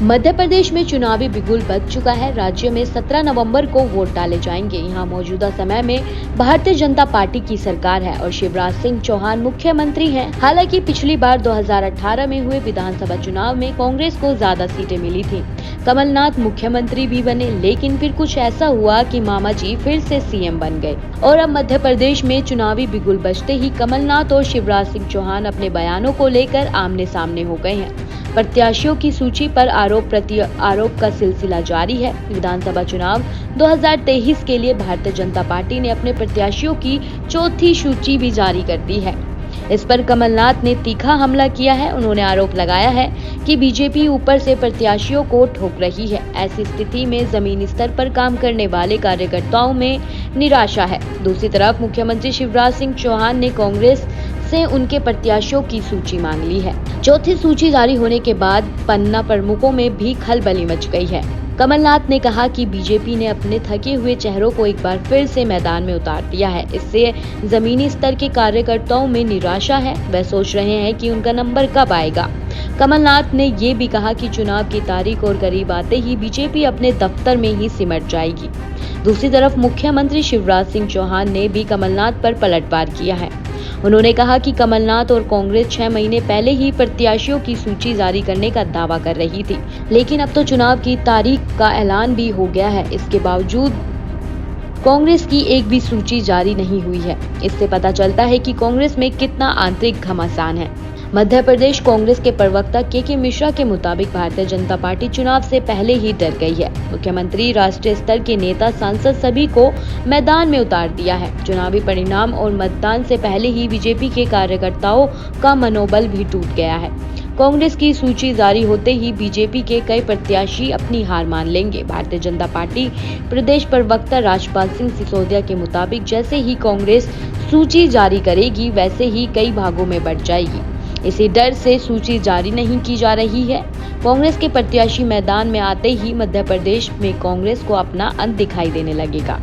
मध्य प्रदेश में चुनावी बिगुल बज चुका है। राज्य में 17 नवंबर को वोट डाले जाएंगे। यहाँ मौजूदा समय में भारतीय जनता पार्टी की सरकार है और शिवराज सिंह चौहान मुख्यमंत्री हैं। हालांकि पिछली बार 2018 में हुए विधानसभा चुनाव में कांग्रेस को ज्यादा सीटें मिली थी। कमलनाथ मुख्यमंत्री भी बने, लेकिन फिर कुछ ऐसा हुआ कि मामा जी फिर से सीएम बन गए और अब मध्य प्रदेश में चुनावी बिगुल बजते ही कमलनाथ और शिवराज सिंह चौहान अपने बयानों को लेकर आमने सामने हो गए हैं। प्रत्याशियों की सूची पर आरोप प्रति आरोप का सिलसिला जारी है। विधानसभा चुनाव 2023 के लिए भारतीय जनता पार्टी ने अपने प्रत्याशियों की चौथी सूची भी जारी कर दी है। इस पर कमलनाथ ने तीखा हमला किया है। उन्होंने आरोप लगाया है कि बीजेपी ऊपर से प्रत्याशियों को ठोक रही है। ऐसी स्थिति में जमीनी स्तर पर काम करने वाले कार्यकर्ताओं में निराशा है। दूसरी तरफ मुख्यमंत्री शिवराज सिंह चौहान ने कांग्रेस से उनके प्रत्याशियों की सूची मांग ली है। चौथी सूची जारी होने के बाद पन्ना प्रमुखों में भी खलबली मच गई है। कमलनाथ ने कहा कि बीजेपी ने अपने थके हुए चेहरों को एक बार फिर से मैदान में उतार दिया है। इससे जमीनी स्तर के कार्यकर्ताओं में निराशा है। वह सोच रहे हैं कि उनका नंबर कब आएगा। कमलनाथ ने ये भी कहा कि चुनाव की तारीख और करीब आते ही बीजेपी अपने दफ्तर में ही सिमट जाएगी। दूसरी तरफ मुख्यमंत्री शिवराज सिंह चौहान ने भी कमलनाथ पर पलटवार किया है। उन्होंने कहा कि कमलनाथ और कांग्रेस 6 महीने पहले ही प्रत्याशियों की सूची जारी करने का दावा कर रही थी, लेकिन अब तो चुनाव की तारीख का ऐलान भी हो गया है। इसके बावजूद कांग्रेस की एक भी सूची जारी नहीं हुई है। इससे पता चलता है कि कांग्रेस में कितना आंतरिक घमासान है। मध्य प्रदेश कांग्रेस के प्रवक्ता के मिश्रा के मुताबिक भारतीय जनता पार्टी चुनाव से पहले ही डर गई है। मुख्यमंत्री, राष्ट्रीय स्तर के नेता, सांसद सभी को मैदान में उतार दिया है। चुनावी परिणाम और मतदान से पहले ही बीजेपी के कार्यकर्ताओं का मनोबल भी टूट गया है। कांग्रेस की सूची जारी होते ही बीजेपी के कई प्रत्याशी अपनी हार मान लेंगे। भारतीय जनता पार्टी प्रदेश प्रवक्ता राजपाल सिंह सिसोदिया के मुताबिक जैसे ही कांग्रेस सूची जारी करेगी, वैसे ही कई भागों में बढ़ जाएगी। इसी डर से सूची जारी नहीं की जा रही है। कांग्रेस के प्रत्याशी मैदान में आते ही मध्य प्रदेश में कांग्रेस को अपना अंत दिखाई देने लगेगा।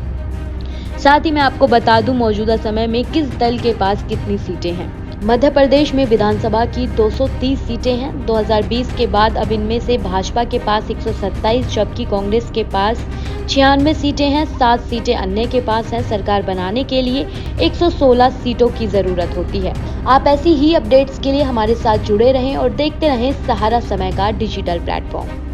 साथ ही मैं आपको बता दूं, मौजूदा समय में किस दल के पास कितनी सीटें हैं। मध्य प्रदेश में विधानसभा की 230 सीटें हैं। 2020 के बाद अब इनमें से भाजपा के पास 127, जबकि कांग्रेस के पास 96 सीटें हैं। 7 सीटें अन्य के पास हैं। सरकार बनाने के लिए 116 सीटों की जरूरत होती है। आप ऐसी ही अपडेट्स के लिए हमारे साथ जुड़े रहें और देखते रहें सहारा समय का डिजिटल प्लेटफॉर्म।